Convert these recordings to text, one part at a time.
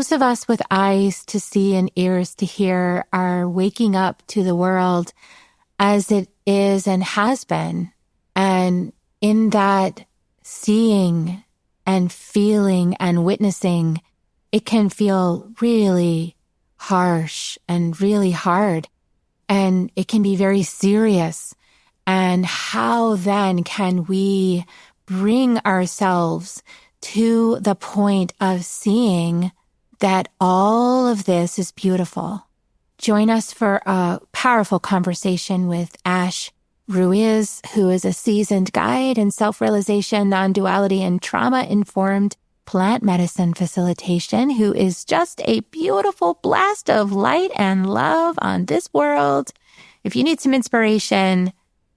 those of us with eyes to see and ears to hear are waking up to the world as it is and has been. And in that seeing and feeling and witnessing, it can feel really harsh and really hard. And it can be very serious. And how then can we bring ourselves to the point of seeing that all of this is beautiful? Join us for a powerful conversation with Ash Ruiz, who is a seasoned guide in self-realization, non-duality, and trauma-informed plant medicine facilitation, who is just a beautiful blast of light and love on this world. If you need some inspiration,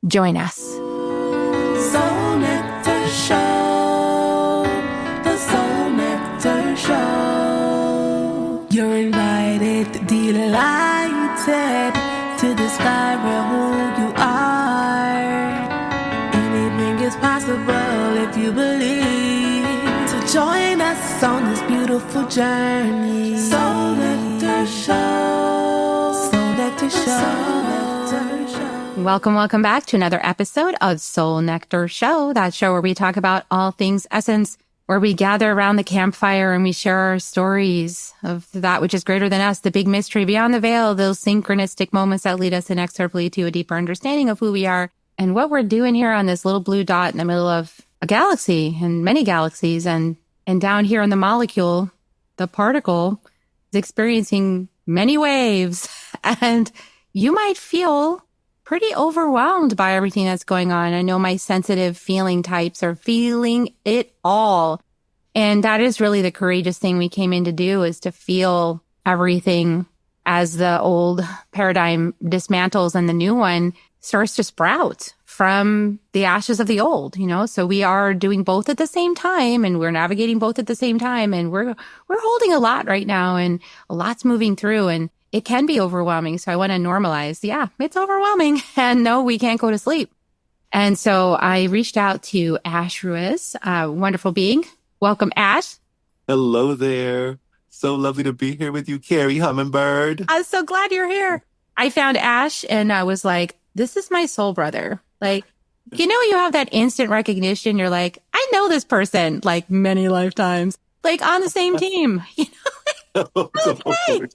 join us. Soul Nectar Show, the Soul Nectar Show. You're invited, delighted to discover who you are. Anything is possible if you believe. So join us on this beautiful journey. Soul Nectar Show, Soul Nectar Show. Welcome back to another episode of Soul Nectar Show, that show where we talk about all things essence, where we gather around the campfire and we share our stories of that which is greater than us, the big mystery beyond the veil, those synchronistic moments that lead us inexorably to a deeper understanding of who we are and what we're doing here on this little blue dot in the middle of a galaxy and many galaxies. And down here in the molecule, the particle is experiencing many waves. And you might feel pretty overwhelmed by everything that's going on. I know my sensitive feeling types are feeling it all. And that is really the courageous thing we came in to do, is to feel everything as the old paradigm dismantles and the new one starts to sprout from the ashes of the old, you know? So we are doing both at the same time, and we're navigating both at the same time. And we're holding a lot right now, and a lot's moving through, and it can be overwhelming. So I want to normalize, yeah, it's overwhelming. And no, we can't go to sleep. And so I reached out to Ash Ruiz, a wonderful being. Welcome, Ash. Hello there. So lovely to be here with you, Carrie Hummingbird. I'm so glad you're here. I found Ash and I was like, this is my soul brother. Like, you know, you have that instant recognition. You're like, I know this person like many lifetimes, like on the same team, you know? Okay.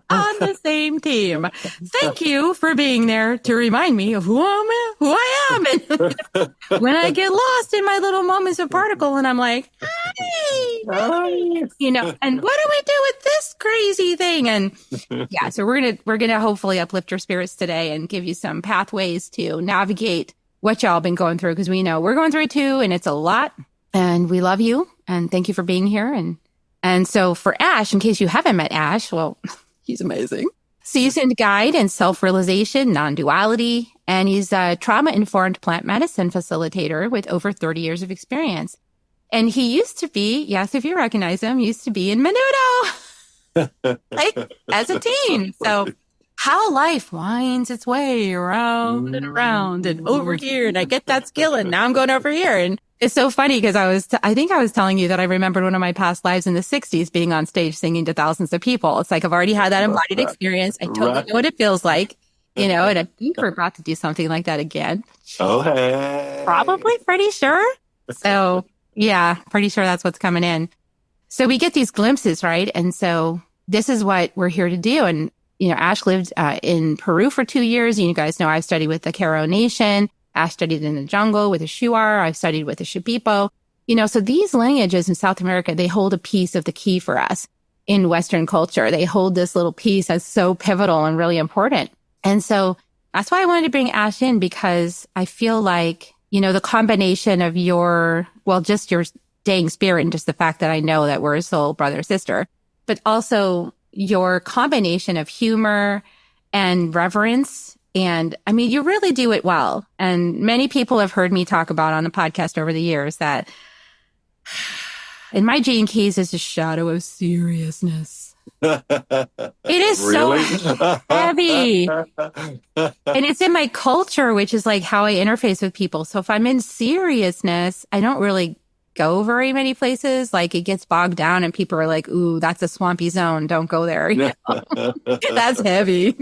On the same team. Thank you for being there to remind me of who I am. And when I get lost in my little moments of particle and I'm like, hi, you know, and what do we do with this crazy thing? And yeah, so we're gonna hopefully uplift your spirits today and give you some pathways to navigate what y'all been going through, because we know we're going through it too, and it's a lot. And we love you, and thank you for being here. And so for Ash, in case you haven't met Ash, well, he's amazing. Seasoned guide in self-realization, non-duality, and he's a trauma-informed plant medicine facilitator with over 30 years of experience. And he used to be, yes, if you recognize him, used to be in Menudo, like as a teen. So how life winds its way around and over here, and I get that skill, and now I'm going over here. And it's so funny because I think I was telling you that I remembered one of my past lives in the 60s being on stage singing to thousands of people. It's like I've already had that embodied experience. I totally know what it feels like, you know, and I think we're about to do something like that again. Oh, hey. Probably, pretty sure. So, yeah, pretty sure that's what's coming in. So we get these glimpses, right? And so this is what we're here to do. And, you know, Ash lived in Peru for 2 years. And you guys know I've studied with the Icaro Nation. Ash studied in the jungle with the Shuar. I've studied with the Shipipo. You know, so these lineages in South America, they hold a piece of the key for us in Western culture. They hold this little piece that's so pivotal and really important. And so that's why I wanted to bring Ash in, because I feel like, you know, the combination of just your staying spirit and just the fact that I know that we're a soul brother, sister, but also your combination of humor and reverence. And I mean, you really do it well. And many people have heard me talk about on the podcast over the years that in my gene keys is a shadow of seriousness. It is Really? so heavy. And it's in my culture, which is like how I interface with people. So if I'm in seriousness, I don't really go very many places. Like it gets bogged down and people are like, ooh, that's a swampy zone. Don't go there. That's heavy.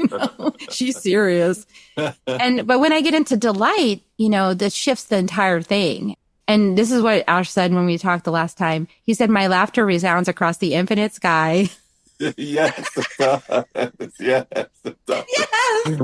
She's serious. But when I get into delight, this shifts the entire thing. And this is what Ash said when we talked the last time. He said, my laughter resounds across the infinite sky. Yes, it does. Yes, it does. Yes.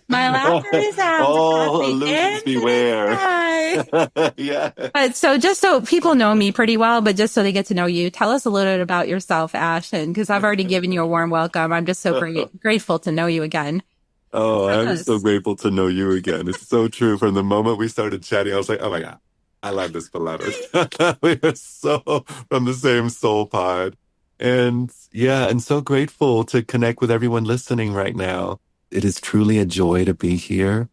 My laughter resounds across the illusions infinite beware. sky. Yeah. But so just so people know me pretty well, but just so they get to know you, tell us a little bit about yourself, Ash. And because I've already given you a warm welcome, I'm just so grateful to know you again. Oh, I'm so grateful to know you again. It's so true. From the moment we started chatting, I was like, oh my God, I love this beloved. We are so from the same soul pod. And yeah, and so grateful to connect with everyone listening right now. It is truly a joy to be here,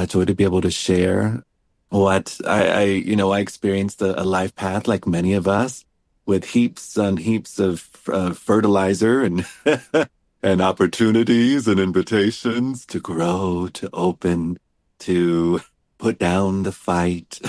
joy to be able to share what I experienced a life path like many of us with heaps and heaps of fertilizer and and opportunities and invitations to grow, to open, to put down the fight,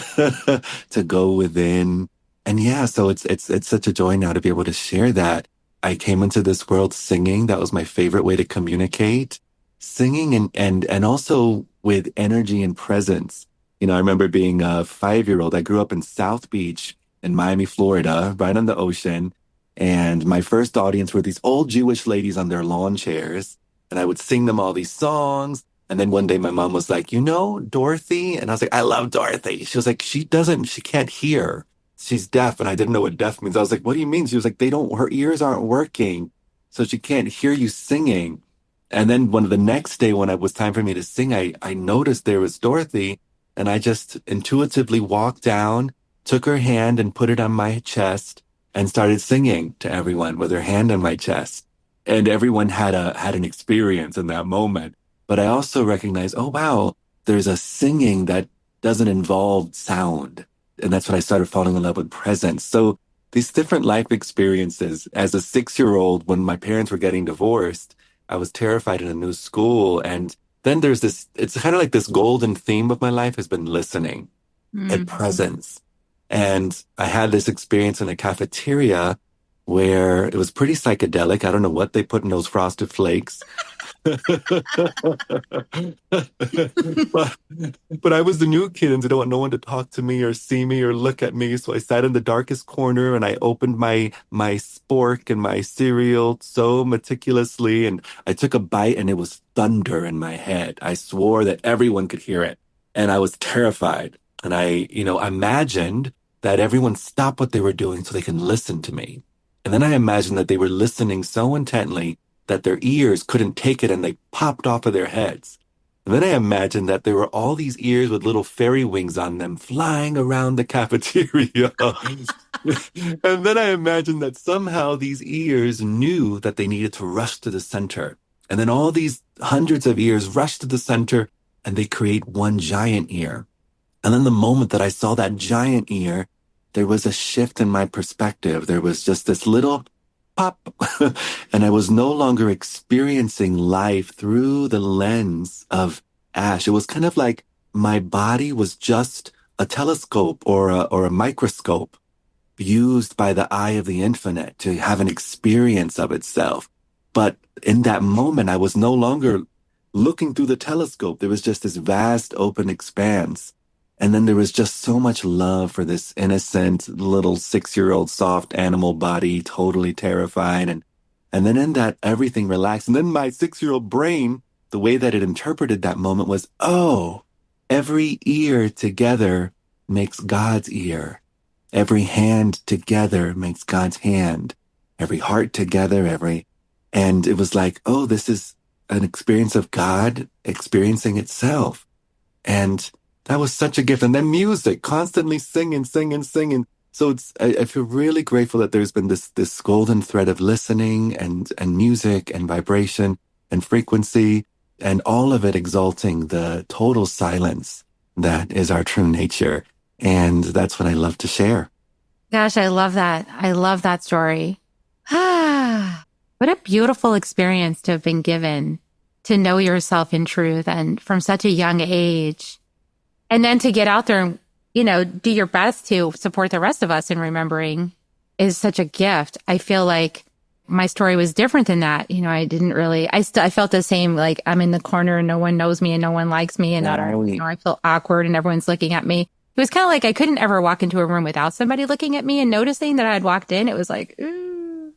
to go within. And yeah, so it's such a joy now to be able to share that. I came into this world singing. That was my favorite way to communicate. Singing and also with energy and presence. I remember being a 5-year-old. I grew up in South Beach in Miami, Florida, right on the ocean. And my first audience were these old Jewish ladies on their lawn chairs. And I would sing them all these songs. And then one day my mom was like, Dorothy? And I was like, I love Dorothy. She was like, she can't hear. She's deaf. And I didn't know what deaf means. I was like, what do you mean? She was like, her ears aren't working. So she can't hear you singing. And then the next day when it was time for me to sing, I noticed there was Dorothy. And I just intuitively walked down, took her hand and put it on my chest and started singing to everyone with her hand on my chest. And everyone had an experience in that moment. But I also recognized, oh, wow, there's a singing that doesn't involve sound. And that's when I started falling in love with presence. So these different life experiences as a 6-year-old, when my parents were getting divorced, I was terrified in a new school. And then there's it's kind of like this golden theme of my life has been listening and presence. And I had this experience in a cafeteria where it was pretty psychedelic. I don't know what they put in those frosted flakes. but I was the new kid and didn't want no one to talk to me or see me or look at me. So I sat in the darkest corner and I opened my spork and my cereal so meticulously. And I took a bite and it was thunder in my head. I swore that everyone could hear it. And I was terrified. And I imagined that everyone stopped what they were doing so they can listen to me. And then I imagined that they were listening so intently that their ears couldn't take it and they popped off of their heads. And then I imagined that there were all these ears with little fairy wings on them flying around the cafeteria. And then I imagined that somehow these ears knew that they needed to rush to the center. And then all these hundreds of ears rush to the center and they create one giant ear. And then the moment that I saw that giant ear, there was a shift in my perspective. There was just this little pop. And I was no longer experiencing life through the lens of Ash. It was kind of like my body was just a telescope or a microscope used by the eye of the infinite to have an experience of itself. But in that moment, I was no longer looking through the telescope. There was just this vast open expanse. And then there was just so much love for this innocent little 6-year-old soft animal body, totally terrified. And then in that, everything relaxed. And then my 6-year-old brain, the way that it interpreted that moment was, oh, every ear together makes God's ear. Every hand together makes God's hand. Every heart together, and it was like, oh, this is an experience of God experiencing itself. And that was such a gift. And then music, constantly singing. So I feel really grateful that there's been this golden thread of listening and music and vibration and frequency and all of it exalting the total silence that is our true nature. And that's what I love to share. Gosh, I love that. I love that story. What a beautiful experience to have been given to know yourself in truth and from such a young age. And then to get out there and do your best to support the rest of us in remembering is such a gift. I feel like my story was different than that. I didn't really, I felt the same, like I'm in the corner and no one knows me and no one likes me and I feel awkward and everyone's looking at me. It was kind of like I couldn't ever walk into a room without somebody looking at me and noticing that I had walked in. It was like, ooh,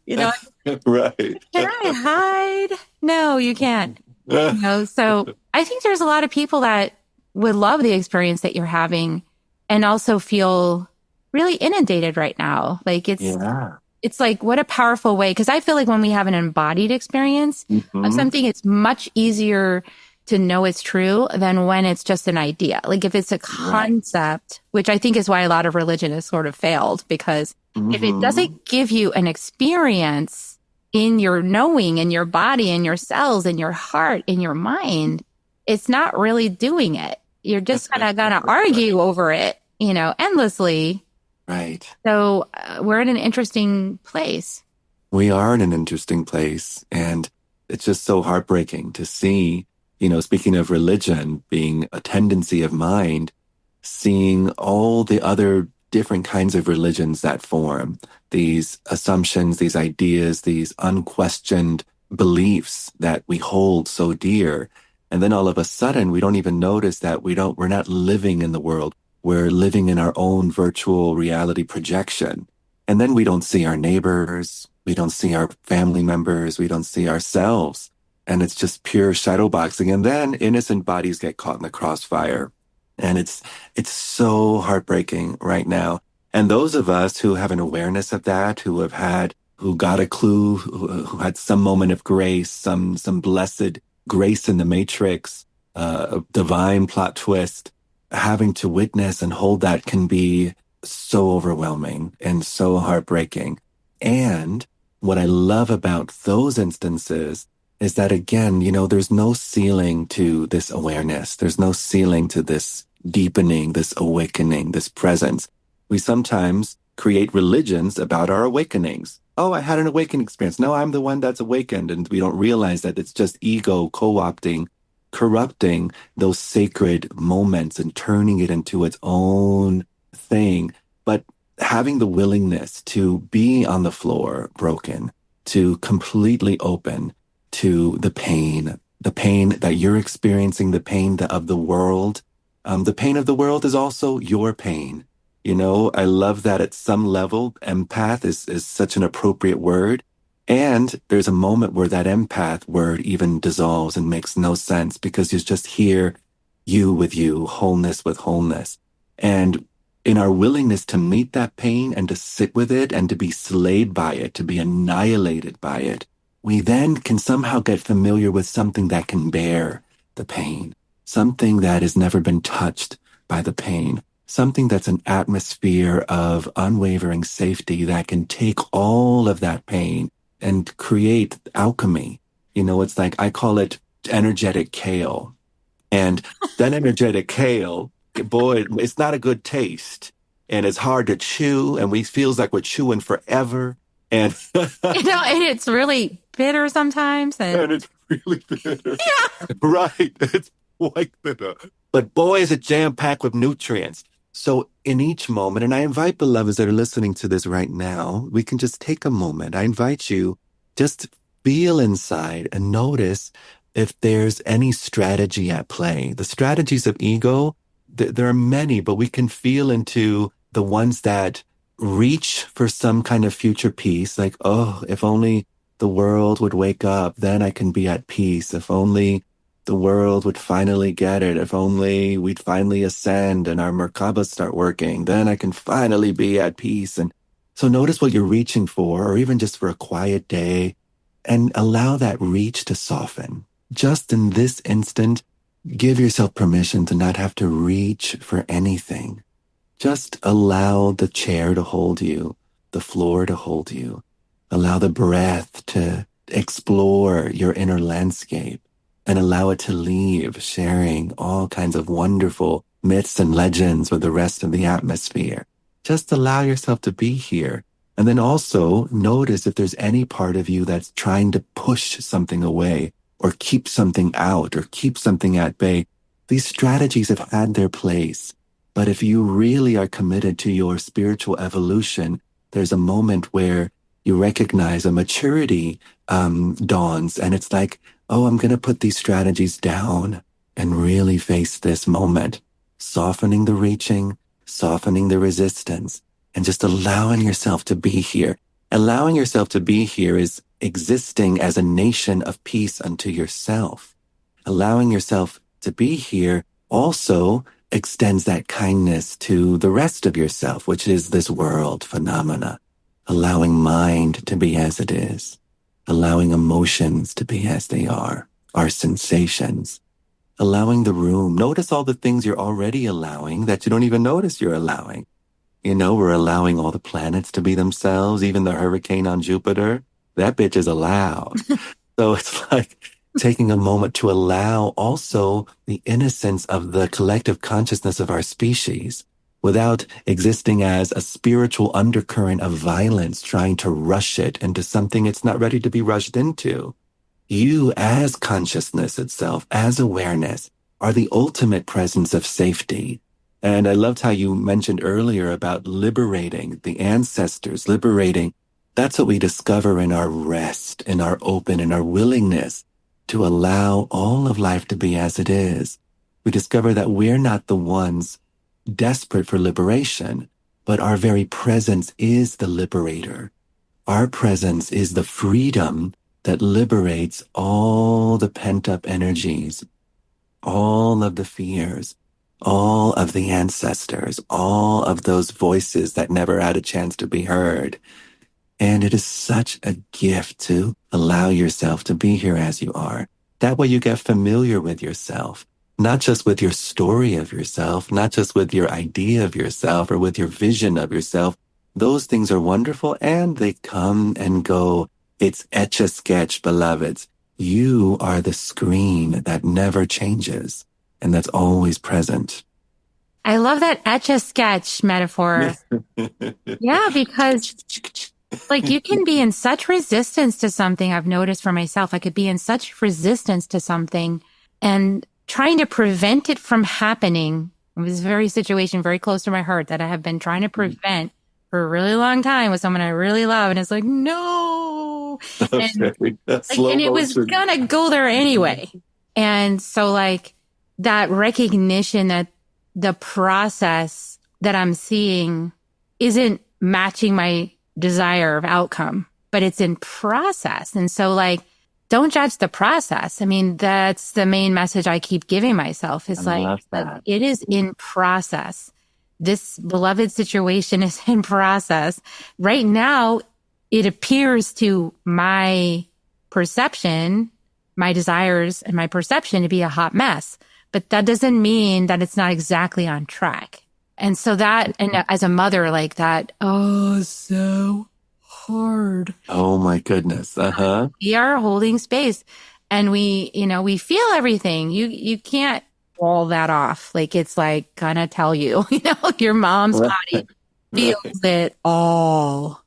Right. can I hide? No, you can't. So I think there's a lot of people that would love the experience that you're having and also feel really inundated right now. Like it's like, what a powerful way. Cause I feel like when we have an embodied experience of something, it's much easier to know it's true than when it's just an idea. Like if it's a concept, which I think is why a lot of religion has sort of failed, because if it doesn't give you an experience in your knowing, in your body, in your cells, in your heart, in your mind, it's not really doing it. You're just kind of going to argue over it, endlessly. Right. So we're in an interesting place. We are in an interesting place. And it's just so heartbreaking to see, speaking of religion being a tendency of mind, seeing all the other different kinds of religions that form, these assumptions, these ideas, these unquestioned beliefs that we hold so dear. And then all of a sudden, we don't even notice that we're not living in the world. We're living in our own virtual reality projection. And then we don't see our neighbors. We don't see our family members. We don't see ourselves. And it's just pure shadow boxing. And then innocent bodies get caught in the crossfire. And it's so heartbreaking right now. And those of us who have an awareness of that, who got a clue, who had some moment of grace, some blessed grace in the matrix, a divine plot twist, having to witness and hold that can be so overwhelming and so heartbreaking. And what I love about those instances is that, again, there's no ceiling to this awareness. There's no ceiling to this deepening, this awakening, this presence. We sometimes create religions about our awakenings. Oh, I had an awakening experience. No, I'm the one that's awakened. And we don't realize that it's just ego co-opting, corrupting those sacred moments and turning it into its own thing. But having the willingness to be on the floor broken, to completely open to the pain that you're experiencing, the pain of the world. The pain of the world is also your pain. I love that at some level, empath is such an appropriate word. And there's a moment where that empath word even dissolves and makes no sense because you just hear you with you, wholeness with wholeness. And in our willingness to meet that pain and to sit with it and to be slayed by it, to be annihilated by it, we then can somehow get familiar with something that can bear the pain, something that has never been touched by the pain, something that's an atmosphere of unwavering safety that can take all of that pain and create alchemy. It's like, I call it energetic kale. And that energetic kale, boy, it's not a good taste. And it's hard to chew. And feels like we're chewing forever. And, and it's really bitter sometimes. And it's really bitter. Yeah. Right. It's quite bitter. But boy, is it jam-packed with nutrients. So in each moment, and I invite beloveds that are listening to this right now, we can just take a moment. I invite you, just feel inside and notice if there's any strategy at play. The strategies of ego, there are many, but we can feel into the ones that reach for some kind of future peace. Like, oh, if only the world would wake up, then I can be at peace. If only the world would finally get it. If only we'd finally ascend and our Merkabas start working, then I can finally be at peace. And so notice what you're reaching for, or even just for a quiet day, and allow that reach to soften. Just in this instant, give yourself permission to not have to reach for anything. Just allow the chair to hold you, the floor to hold you. Allow the breath to explore your inner landscape. And allow it to leave, sharing all kinds of wonderful myths and legends with the rest of the atmosphere. Just allow yourself to be here. And then also notice if there's any part of you that's trying to push something away or keep something out or keep something at bay. These strategies have had their place, But if you really are committed to your spiritual evolution, there's a moment where you recognize a maturity dawns, and it's like, oh, I'm going to put these strategies down and really face this moment, softening the reaching, softening the resistance, and just allowing yourself to be here. Allowing yourself to be here is existing as a nation of peace unto yourself. Allowing yourself to be here also extends that kindness to the rest of yourself, which is this world phenomena. Allowing mind to be as it is. Allowing emotions to be as they are. Our sensations. Allowing the room. Notice all the things you're already allowing that you don't even notice you're allowing. You know, we're allowing all the planets to be themselves, even the hurricane on Jupiter. That bitch is allowed. So it's like taking a moment to allow also the innocence of the collective consciousness of our species without existing as a spiritual undercurrent of violence, trying to rush it into something it's not ready to be rushed into. You as consciousness itself, as awareness, are the ultimate presence of safety. And I loved how you mentioned earlier about liberating the ancestors, liberating. That's what we discover in our rest, in our open, in our willingness to allow all of life to be as it is. We discover that we're not the ones desperate for liberation, but our very presence is the liberator. Our presence is the freedom that liberates all the pent-up energies, all of the fears, all of the ancestors, all of those voices that never had a chance to be heard. And it is such a gift to allow yourself to be here as you are. That way you get familiar with yourself, not just with your story of yourself, not just with your idea of yourself or with your vision of yourself. Those things are wonderful and they come and go. It's Etch-a-Sketch, beloveds. You are the screen that never changes and that's always present. I love that Etch-a-Sketch metaphor. Yeah, because like you can be in such resistance to something. I've noticed for myself, I could be in such resistance to something and trying to prevent it from happening. It was a very situation very close to my heart that I have been trying to prevent for a really long time with someone I really love. And it's like, no. And, and it was gonna go there anyway. And so like that recognition that the process that I'm seeing isn't matching my desire of outcome, but it's in process. And so like, don't judge the process. I mean, that's the main message I keep giving myself is like it is in process. This beloved situation is in process. Right now, it appears to my perception, my desires and my perception to be a hot mess, but that doesn't mean that it's not exactly on track. And so that, and as a mother like that, oh, so hard. Oh my goodness. Uh-huh. We are holding space and we, you know, we feel everything. You can't wall that off. Like it's like gonna tell you, you know, your mom's body feels it all.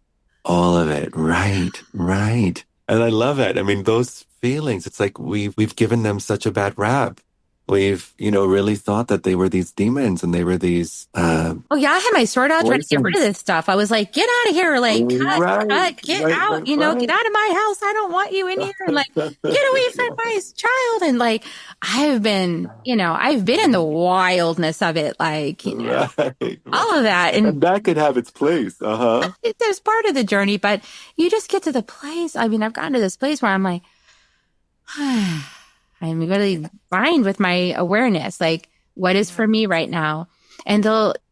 All of it. Right. Right. And I love it. I mean, those feelings, it's like we've given them such a bad rap. We've, you know, really thought that they were these demons and they were these, oh yeah, I had my sword out trying to get rid of this stuff. I was like, get out of here. Like, get out, you know, get out of my house. I don't want you in here. And like, get away from my child. And like, I've been in the wildness of it. Like, you know, all of that. And that could have its place. Uh-huh. There's part of the journey, but you just get to the place. I mean, I've gotten to this place where I'm like, I'm really fine with my awareness, like what is for me right now. And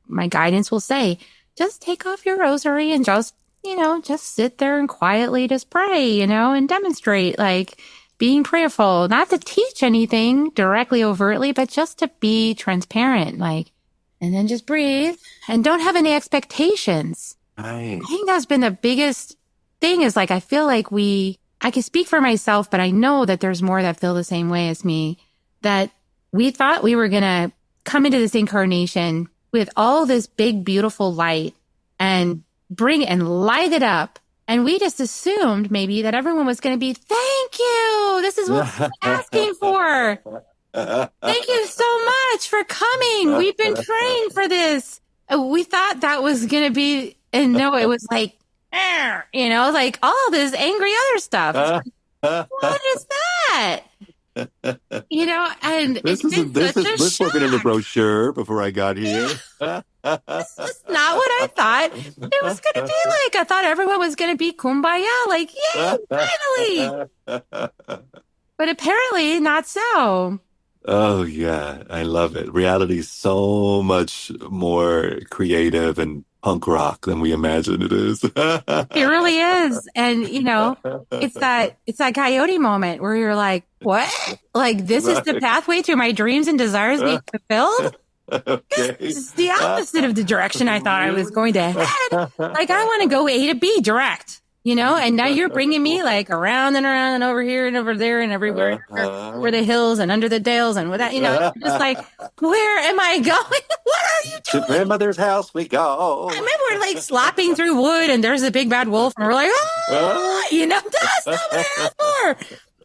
my guidance will say, just take off your rosary and just, you know, just sit there and quietly just pray, you know, and demonstrate like being prayerful, not to teach anything directly, overtly, but just to be transparent, like, and then just breathe and don't have any expectations. Right. I think that's been the biggest thing is like, I feel like I can speak for myself, but I know that there's more that feel the same way as me, that we thought we were going to come into this incarnation with all this big, beautiful light and bring and light it up. And we just assumed maybe that everyone was going to be, thank you. This is what I'm asking for. Thank you so much for coming. We've been praying for this. We thought that was going to be, and no, it was like, like all this angry other stuff. It's like, what is that? And it's been such a this wasn't in the shock. brochure before I got here. This is not what I thought it was going to be like. I thought everyone was going to be kumbaya, like, yay, finally. But apparently not so. Oh yeah, I love it. Reality is so much more creative and punk rock than we imagine it is. It really is. And it's that coyote moment where you're like, what? Like this is the Right. pathway to my dreams and desires being fulfilled? Okay. It's the opposite of the direction I thought I was going to head. Like I want to go A to B direct, and now you're bringing me like around and around and over here and over there and everywhere, over the hills and under the dales and with that, just like, where am I going? What are you To doing? grandmother's house we go. I remember we're like slopping through wood and there's a big bad wolf and we're like, that's not what I asked for.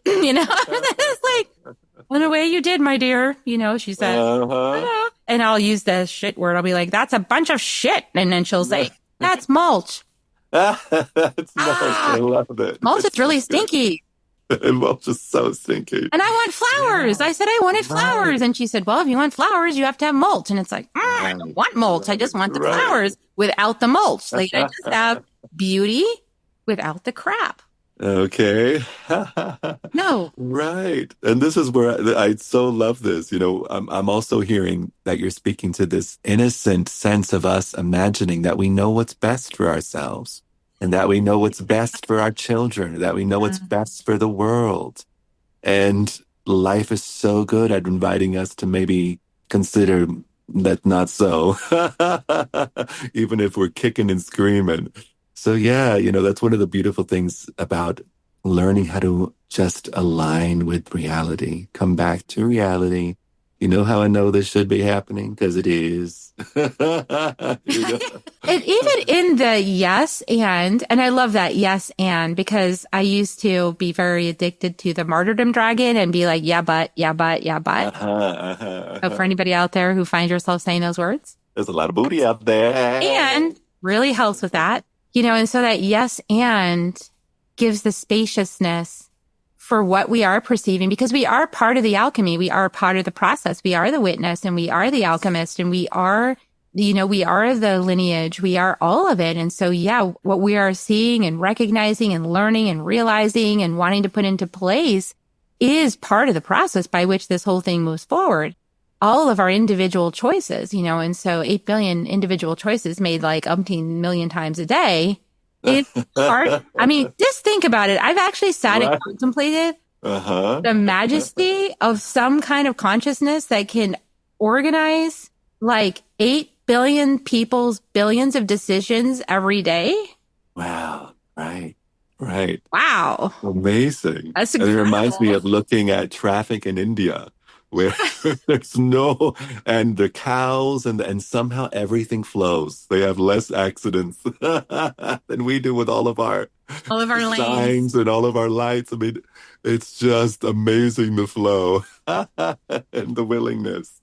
It's like, went away you did, my dear. She said, Uh-huh. and I'll use the shit word. I'll be like, that's a bunch of shit. And then she'll say, that's mulch. That's nice. I love it. Mulch is really stinky. Mulch is so stinky. And I want flowers. I said, I wanted flowers. And she said, well, if you want flowers, you have to have mulch. And it's like, I don't want mulch. I just want the flowers without the mulch. Like I just have beauty without the crap. Okay. No. Right. And this is where I so love this. I'm also hearing that you're speaking to this innocent sense of us imagining that we know what's best for ourselves and that we know what's best for our children, that we know what's best for the world. And life is so good at inviting us to maybe consider that not so, even if we're kicking and screaming. So yeah, that's one of the beautiful things about learning how to just align with reality, come back to reality. You know how I know this should be happening? Because it is. And even in the yes and I love that yes and because I used to be very addicted to the martyrdom dragon and be like, yeah, but. So for anybody out there who finds yourself saying those words. There's a lot of booty out there. And really helps with that, and so that yes and gives the spaciousness for what we are perceiving because we are part of the alchemy. We are part of the process. We are the witness and we are the alchemist and we are, we are the lineage. We are all of it. And so, what we are seeing and recognizing and learning and realizing and wanting to put into place is part of the process by which this whole thing moves forward. All of our individual choices, and so 8 billion individual choices made like umpteen million times a day. It's hard. I mean, just think about it. I've actually sat and contemplated the majesty of some kind of consciousness that can organize like 8 billion people's billions of decisions every day. Wow. Right. Wow. Amazing. That's And it reminds me incredible. of looking at traffic in India, where there's and the cows and somehow everything flows. They have less accidents than we do with all of our All of our lanes. signs and all of our lights. I mean, it's just amazing the flow and the willingness.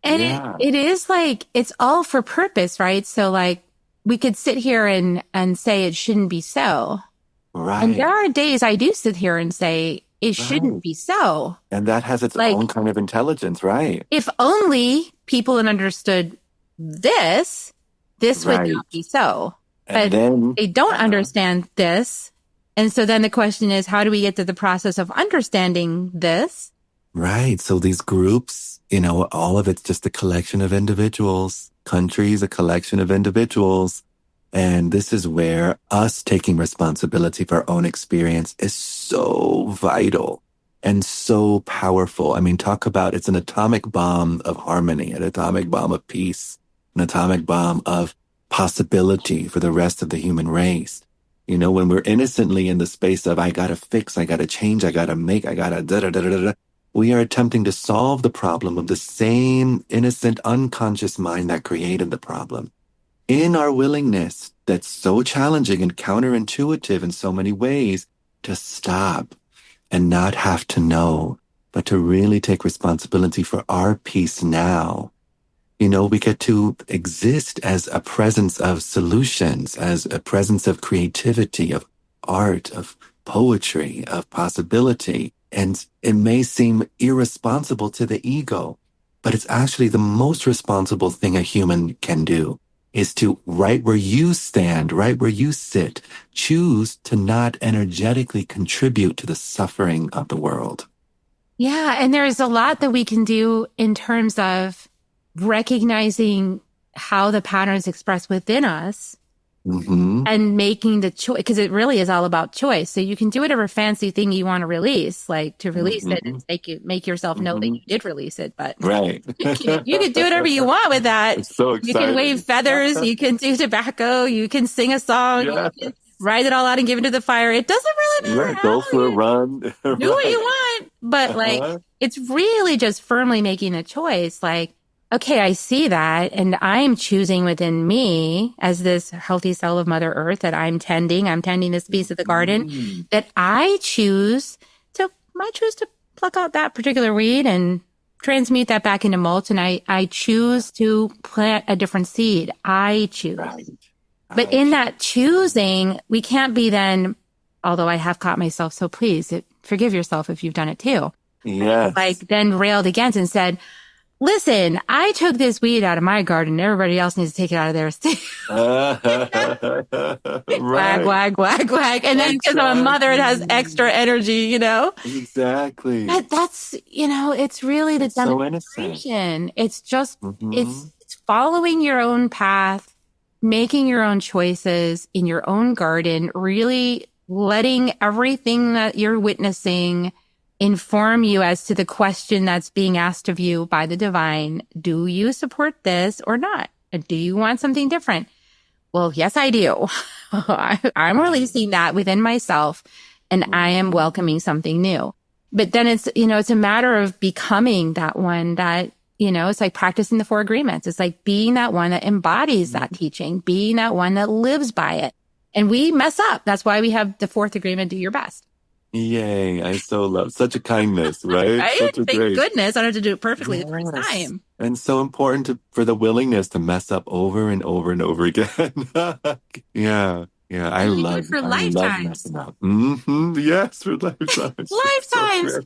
And it is like, it's all for purpose, right? So like we could sit here and say it shouldn't be so. Right. And there are days I do sit here and say it shouldn't be so. And that has its own kind of intelligence, right? If only people had understood this would not be so. And but then they don't understand this. And so then the question is, how do we get to the process of understanding this? Right. So these groups, all of it's just a collection of individuals, countries, a collection of individuals. And this is where us taking responsibility for our own experience is so vital and so powerful. I mean, talk about it's an atomic bomb of harmony, an atomic bomb of peace, an atomic bomb of possibility for the rest of the human race. When we're innocently in the space of, I gotta fix, I gotta change, I gotta make, I gotta da-da-da-da-da, we are attempting to solve the problem of the same innocent, unconscious mind that created the problem. In our willingness that's so challenging and counterintuitive in so many ways to stop and not have to know, but to really take responsibility for our peace now. We get to exist as a presence of solutions, as a presence of creativity, of art, of poetry, of possibility. And it may seem irresponsible to the ego, but it's actually the most responsible thing a human can do, is to, right where you stand, right where you sit, choose to not energetically contribute to the suffering of the world. Yeah. And there's a lot that we can do in terms of recognizing how the patterns express within us and making the choice, because it really is all about choice. So you can do whatever fancy thing you want to release, like to release it and make yourself know that you did release it. But right. you can do whatever you want with that. It's so exciting. You can wave feathers, you can do tobacco, you can sing a song, you can write it all out and give it to the fire. It doesn't really matter. Right. Go for a run. Do what you want. But like, it's really just firmly making a choice. Like, okay, I see that, and I'm choosing within me as this healthy cell of Mother Earth that I'm tending this piece of the garden, that I choose to pluck out that particular weed and transmute that back into mulch, and I choose to plant a different seed. I choose. Right. But in that choosing, we can't be then, although I have caught myself, so please forgive yourself if you've done it too. Yeah. Like then railed against and said, listen, I took this weed out of my garden. Everybody else needs to take it out of theirs too. Wag, wag, wag, wag. And then because I'm a mother, it has extra energy, Exactly. That's, it's really the demonstration. It's just, it's following your own path, making your own choices in your own garden, really letting everything that you're witnessing inform you as to the question that's being asked of you by the divine. Do you support this or not? Do you want something different? Well, yes, I do. I'm releasing that within myself and I am welcoming something new. But then it's a matter of becoming that one that, it's like practicing the 4 agreements. It's like being that one that embodies that teaching, being that one that lives by it. And we mess up. That's why we have the 4th agreement, do your best. Yay. I so love such a kindness, right? Right? Such a Thank grace. goodness. I don't have to do it perfectly the first time. And so important for the willingness to mess up over and over and over again. Yeah. I love messing up. Yes, for lifetimes. Lifetimes. So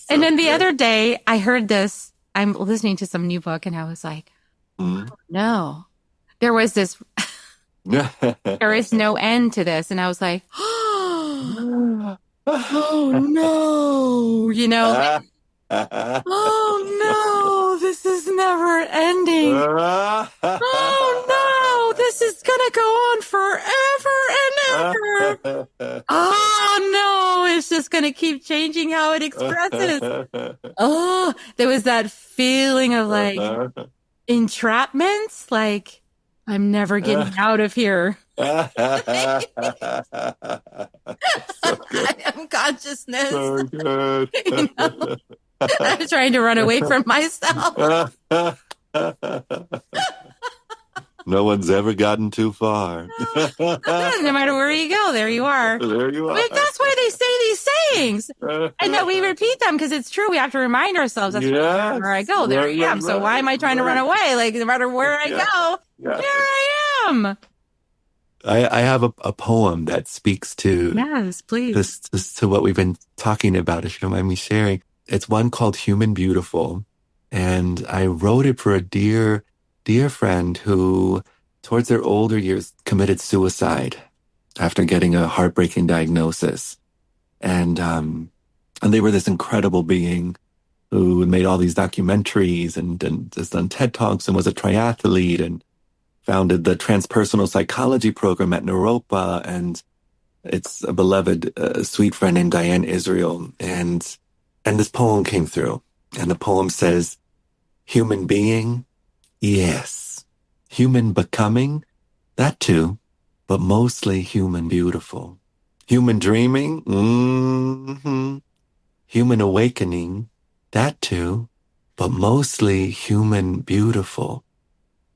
and then the other day I heard this. I'm listening to some new book and I was like, oh, no, there was this, there is no end to this. And I was like, oh no, oh no, this is never ending. Oh no, this is gonna go on forever and ever. Oh no, it's just gonna keep changing how it expresses. Oh, there was that feeling of like entrapment, like I'm never getting out of here. I am consciousness. So good. I'm trying to run away from myself. No one's ever gotten too far. No matter where you go, there you are. There you are. But that's why they say these sayings. And that we repeat them because it's true. We have to remind ourselves. That's where I go. There I am. So why am I trying to run away? Like, no matter where I go, there I am. I have a poem that speaks to yes, please. This to what we've been talking about, if you don't mind me sharing. It's one called Human Beautiful. And I wrote it for a dear friend who, towards their older years, committed suicide after getting a heartbreaking diagnosis. And they were this incredible being who made all these documentaries and just done TED Talks and was a triathlete and founded the transpersonal psychology program at Naropa. And it's a beloved, sweet friend named Diane Israel. And this poem came through. And the poem says, human being, yes. Human becoming, that too, but mostly human beautiful. Human dreaming, Human awakening, that too, but mostly human beautiful.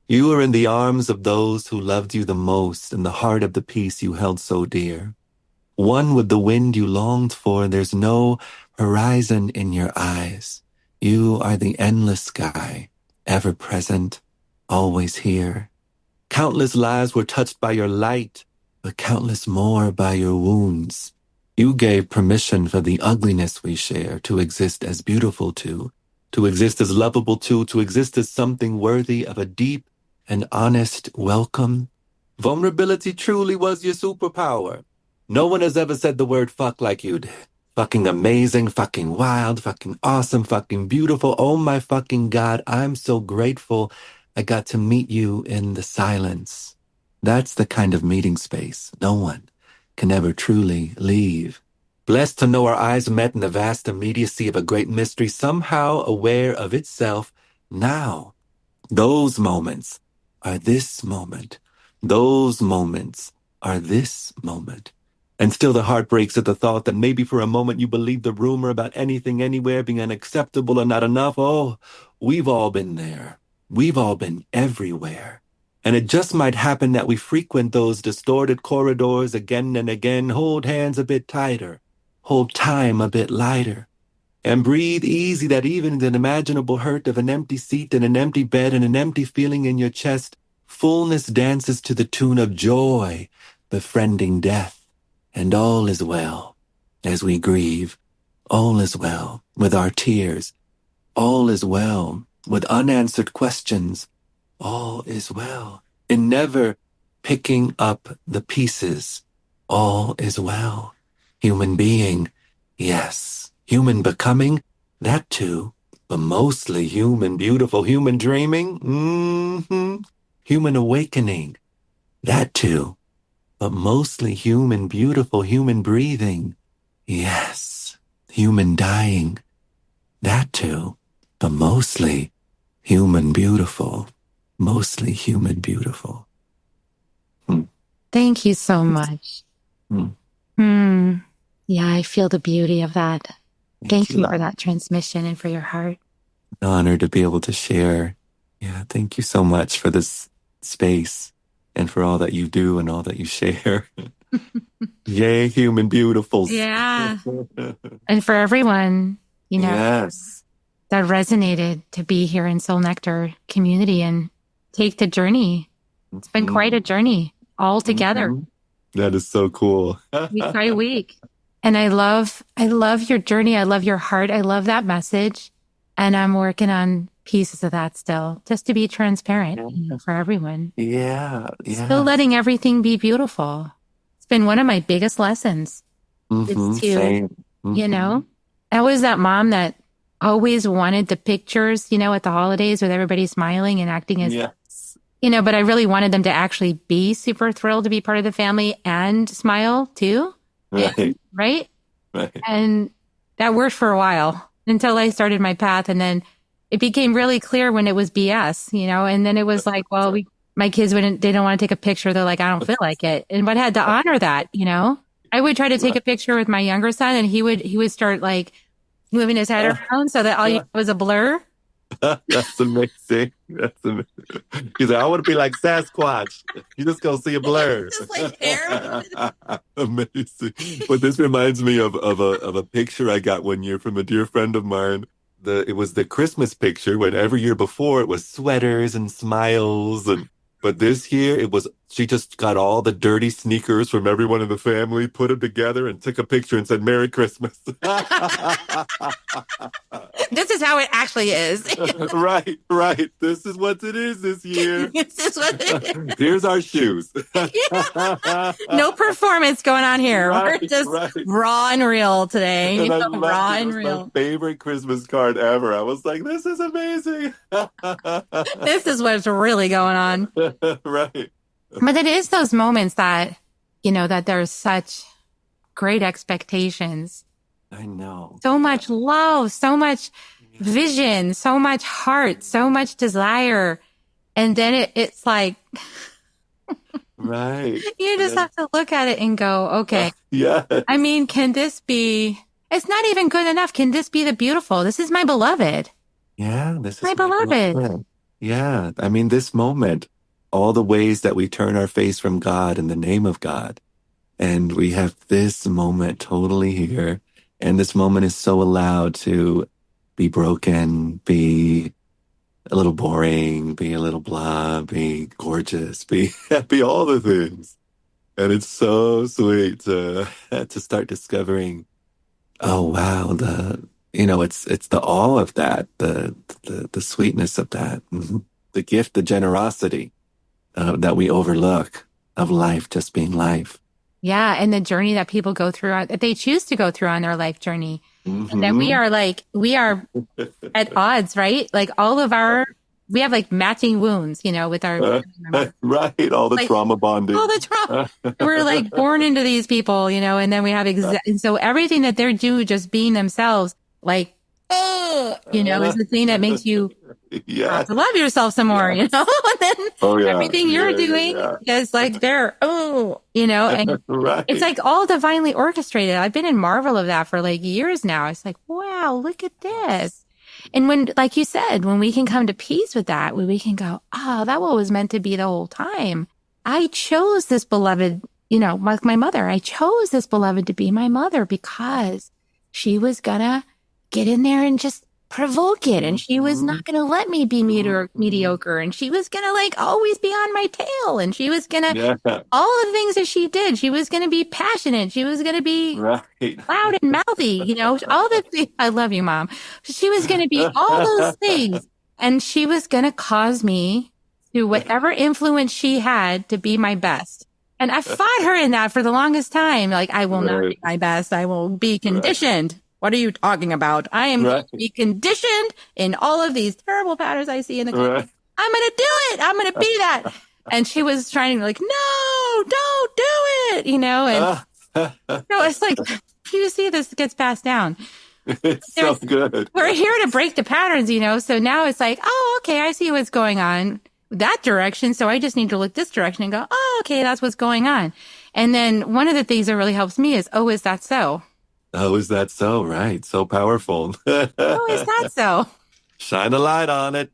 You are in the arms of those who loved you the most, in the heart of the peace you held so dear. One with the wind you longed for. There's no horizon in your eyes. You are the endless sky, ever present, always here. Countless lives were touched by your light, but countless more by your wounds. You gave permission for the ugliness we share to exist as beautiful too, to exist as lovable too, to exist as something worthy of a deep and honest welcome. Vulnerability truly was your superpower. No one has ever said the word fuck like you did. Fucking amazing, fucking wild, fucking awesome, fucking beautiful. Oh my fucking God, I'm so grateful I got to meet you in the silence. That's the kind of meeting space no one can ever truly leave. Blessed to know our eyes met in the vast immediacy of a great mystery, somehow aware of itself now. Those moments are this moment. Those moments are this moment. And still the heart breaks at the thought that maybe for a moment you believed the rumor about anything anywhere being unacceptable and not enough. Oh, we've all been there. We've all been everywhere. And it just might happen that we frequent those distorted corridors again and again, hold hands a bit tighter, hold time a bit lighter, and breathe easy that even the unimaginable hurt of an empty seat and an empty bed and an empty feeling in your chest, fullness dances to the tune of joy, befriending death. And all is well as we grieve. All is well with our tears. All is well with unanswered questions. All is well in never picking up the pieces. All is well. Human being, yes. Human becoming, that too. But mostly human beautiful. Human dreaming, Human awakening, that too. But mostly human beautiful. Human breathing, yes. Human dying, that too. But mostly human beautiful. Mostly human beautiful. Thank you so much. Yeah, I feel the beauty of that. Thank you for that transmission and for your heart. An honor to be able to share. Yeah, thank you so much for this space and for all that you do and all that you share. Yay, human beautifuls. Yeah. And for everyone, Yes. that resonated to be here in Soul Nectar community and take the journey. It's been quite a journey all together. That is so cool. Week by week. And I love your journey. I love your heart. I love that message. And I'm working on pieces of that still, just to be transparent for everyone. Yeah. Still letting everything be beautiful. It's been one of my biggest lessons. Is to, same. I was that mom that always wanted the pictures, at the holidays with everybody smiling and acting as, but I really wanted them to actually be super thrilled to be part of the family and smile too. Right. And that worked for a while until I started my path. And then it became really clear when it was BS, and then it was like, well, my kids they don't want to take a picture. They're like, I don't feel like it. But I had to honor that, I would try to take a picture with my younger son and he would start like moving his head around so that all you was a blur. That's amazing. He's like, I want to be like Sasquatch. You just go see a blur. Just like hair. Amazing. But this reminds me of a picture I got one year from a dear friend of mine. It was the Christmas picture when every year before it was sweaters and smiles but this year she just got all the dirty sneakers from everyone in the family, put them together and took a picture and said, Merry Christmas. This is how it actually is. Right. This is what it is this year. This is what it is. Here's our shoes. No performance going on here. Right, We're just raw and real today. Raw and real. My favorite Christmas card ever. I was like, this is amazing. This is what's really going on. Right. But it is those moments that, that there's such great expectations. I know. So much love, so much vision, so much heart, so much desire. And then it's like, right. You just have to look at it and go, okay. Yeah. I mean, it's not even good enough. Can this be the beautiful? This is my beloved. Yeah. This is my beloved. Yeah. I mean, this moment, all the ways that we turn our face from God in the name of God, And we have this moment totally here. And this moment is so allowed to be broken, be a little boring, be a little blah, be gorgeous, be be all the things. And it's so sweet to to start discovering, oh wow, it's the awe of that, the sweetness of that, the gift, the generosity that we overlook of life just being life. Yeah. And the journey that people go through, that they choose to go through on their life journey. And then we are at odds, right? Like we have like matching wounds, with our, right. All the like, trauma bonding. all the trauma. We're like born into these people, and then we have, and so everything that they're doing, just being themselves, like, is the thing that makes you have to love yourself some more, and then everything you're doing is like and right. it's like all divinely orchestrated. I've been in marvel of that for like years now. It's like, wow, look at this. And when, like you said, when we can come to peace with that, when we can go, that was meant to be the whole time. I chose this beloved, like my mother. I chose this beloved to be my mother because she was gonna get in there and just provoke it. And she was not going to let me be mediocre. And she was going to like always be on my tail. And she was going to, all the things that she did, she was going to be passionate. She was going to be loud and mouthy, all the things. I love you, Mom. She was going to be all those things. And she was going to cause me, through whatever influence she had, to be my best. And I fought her in that for the longest time. Like, I will not be my best. I will be conditioned. What are you talking about? I am going to be conditioned in all of these terrible patterns I see in the country. I'm going to do it. I'm going to be that. And she was trying to like, no, don't do it, and it's like, you see, this gets passed down. It's so good. We're here to break the patterns, so now it's like, oh, okay, I see what's going on that direction. So I just need to look this direction and go, oh, okay, that's what's going on. And then one of the things that really helps me is, oh, is that so? Oh, is that so? Right. So powerful. Oh, is that so? Shine a light on it.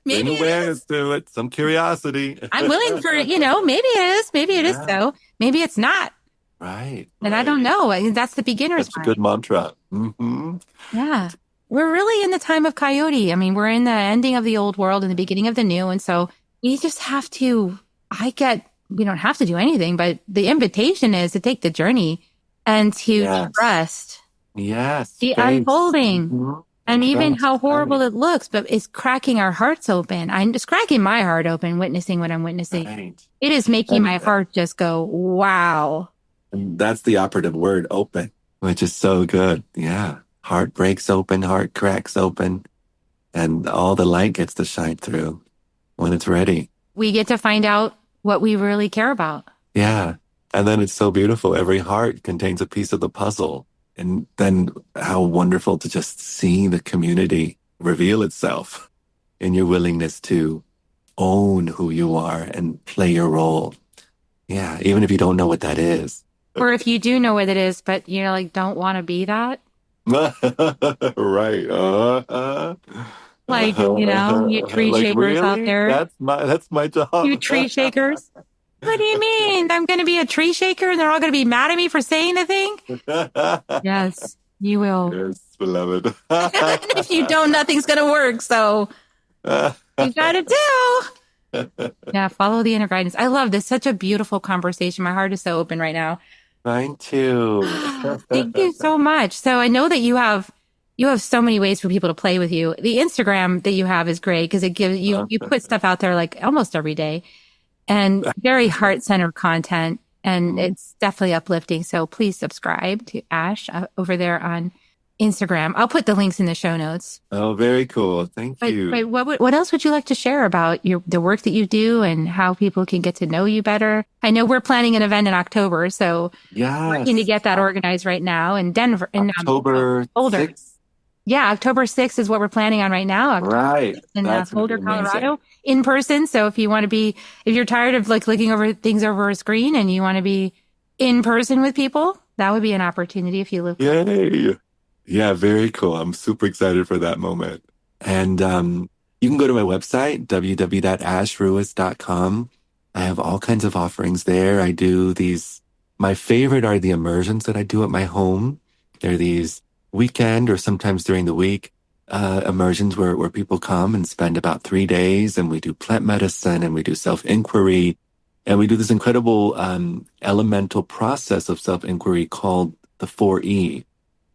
Maybe bring awareness to it. Some curiosity. I'm willing for, maybe it is. Maybe it is so. Maybe it's not. Right. And I don't know. That's the beginner's That's a good mantra. Mm-hmm. Yeah. We're really in the time of Coyote. I mean, we're in the ending of the old world and the beginning of the new. And so we just have to, we don't have to do anything, but the invitation is to take the journey and to trust the unfolding, and even how horrible it looks, but it's cracking our hearts open. It's cracking my heart open, witnessing what I'm witnessing. Right. It is making my heart just go, wow. And that's the operative word, open, which is so good. Yeah. Heart breaks open, heart cracks open, and all the light gets to shine through when it's ready. We get to find out what we really care about. Yeah. And then it's so beautiful. Every heart contains a piece of the puzzle. And then how wonderful to just see the community reveal itself in your willingness to own who you are and play your role. Yeah, even if you don't know what that is. Or if you do know what it is, but you're like, don't want to be that. Right. Like, you tree shakers really? Out there. That's my job. You tree shakers. What do you mean? I'm going to be a tree shaker and they're all going to be mad at me for saying the thing? Yes, you will. Yes, beloved. If you don't, nothing's going to work. So you got to do. Yeah, follow the inner guidance. I love this. Such a beautiful conversation. My heart is so open right now. Mine too. Thank you so much. So I know that you have so many ways for people to play with you. The Instagram that you have is great because it gives you put stuff out there like almost every day. And very heart-centered content, and it's definitely uplifting. So please subscribe to Ash over there on Instagram. I'll put the links in the show notes. Oh, very cool. Thank you. But what else would you like to share about the work that you do and how people can get to know you better? I know we're planning an event in October, so working to get that organized right now in Denver. In October Boulder. 6th? Yeah, October 6th is what we're planning on right now. Right. In Boulder, Colorado, in person. So if you're tired of like looking over things over a screen and you want to be in person with people, that would be an opportunity if you live. Yay. Yeah, very cool. I'm super excited for that moment. And you can go to my website, www.ashruiz.com. I have all kinds of offerings there. I do these My favorite are the immersions that I do at my home. They're these weekend or sometimes during the week immersions where people come and spend about 3 days, and we do plant medicine and we do self-inquiry, and we do this incredible elemental process of self-inquiry called the 4E.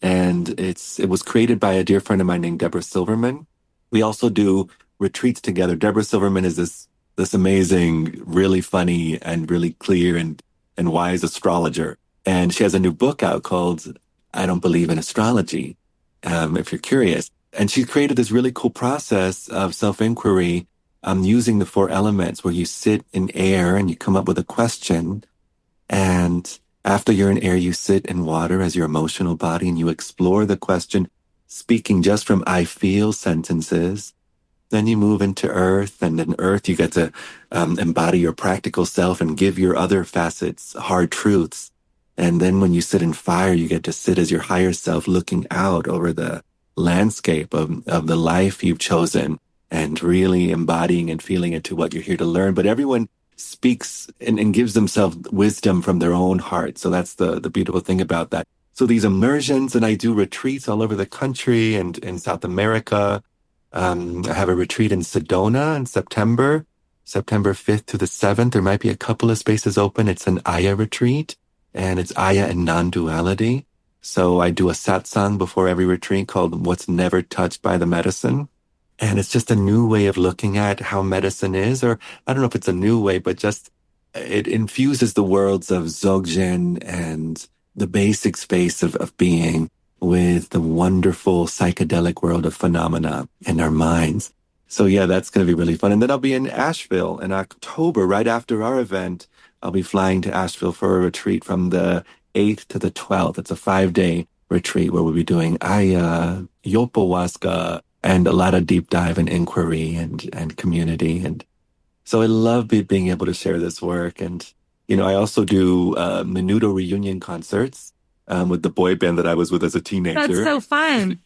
And it was created by a dear friend of mine named Deborah Silverman. We also do retreats together. Deborah Silverman is this amazing, really funny and really clear and wise astrologer. And she has a new book out called I Don't Believe in Astrology, if you're curious. And she created this really cool process of self-inquiry using the 4 elements, where you sit in air and you come up with a question. And after you're in air, you sit in water as your emotional body and you explore the question, speaking just from I feel sentences. Then you move into earth, and in earth, you get to embody your practical self and give your other facets hard truths. And then when you sit in fire, you get to sit as your higher self, looking out over the landscape of the life you've chosen and really embodying and feeling into what you're here to learn. But everyone speaks and gives themselves wisdom from their own heart. So that's the beautiful thing about that. So these immersions, and I do retreats all over the country and in South America. I have a retreat in Sedona in September 5th to the 7th. There might be a couple of spaces open. It's an Aya retreat, and it's Aya and non-duality. So I do a satsang before every retreat called What's Never Touched by the Medicine. And it's just a new way of looking at how medicine is, or I don't know if it's a new way, but just it infuses the worlds of Dzogchen and the basic space of being with the wonderful psychedelic world of phenomena in our minds. So yeah, that's going to be really fun. And then I'll be in Asheville in October, right after our event. I'll be flying to Asheville for a retreat from the 8th to the 12th. It's a 5-day retreat where we'll be doing Aya, Yopawaska, and a lot of deep dive and inquiry and community. And so I love being able to share this work. And, I also do Menudo reunion concerts with the boy band that I was with as a teenager. That's so fun.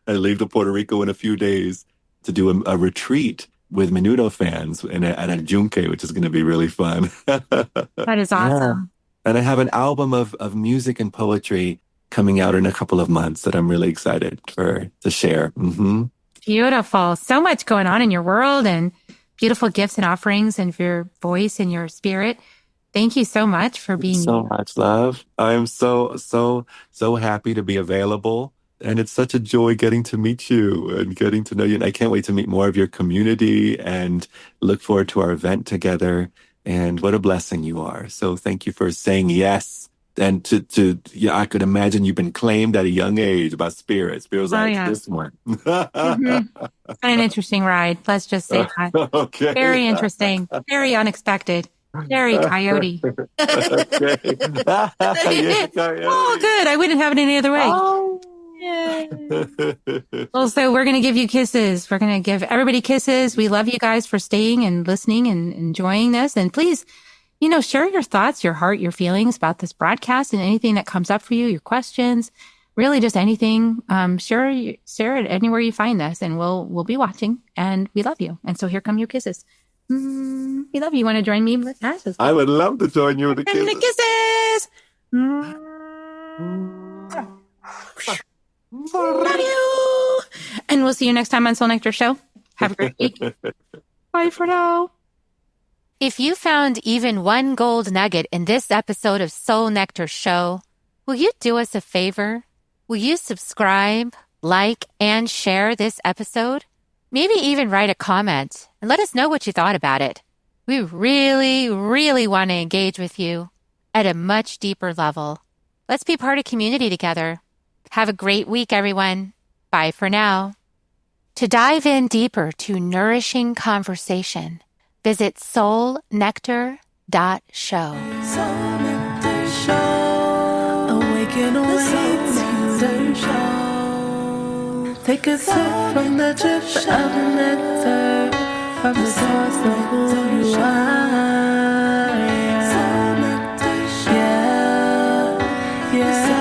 I leave to Puerto Rico in a few days to do a retreat with Menudo fans at a Junque, which is going to be really fun. That is awesome. Yeah. And I have an album of music and poetry coming out in a couple of months that I'm really excited to share. Mm-hmm. Beautiful. So much going on in your world, and beautiful gifts and offerings, and for your voice and your spirit. Thank you so much for being here. So much love. I'm so happy to be available. And it's such a joy getting to meet you and getting to know you. And I can't wait to meet more of your community and look forward to our event together. And what a blessing you are. So thank you for saying yes. And I could imagine you've been claimed at a young age by spirits. Spirits like this one. Mm-hmm. An interesting ride. Let's just say that. Okay. Very interesting. Very unexpected. Very coyote. Okay. Yeah, coyote. Oh, good. I wouldn't have it any other way. Oh. Yay. Well, so we're going to give you kisses. We're going to give everybody kisses. We love you guys for staying and listening and enjoying this. And please, share your thoughts, your heart, your feelings about this broadcast and anything that comes up for you, your questions, really just anything. Share it anywhere you find this, and we'll be watching, and we love you. And so here come your kisses. We love you. You want to join me with Ash? I would love to join you with the kisses. Love you. And we'll see you next time on Soul Nectar Show. Have a great week. Bye for now. If you found even one gold nugget in this episode of Soul Nectar Show, will you do us a favor? Will you subscribe, like, and share this episode? Maybe even write a comment and let us know what you thought about it. We really, really want to engage with you at a much deeper level. Let's be part of community together. Have a great week, everyone. Bye for now. To dive in deeper to nourishing conversation, visit soulnectar.show. Soul Nectar Show. Awaken, awake, show. Take a sip from the drip of the nectar, from the source of who you are. Soul Nectar Show. Yeah.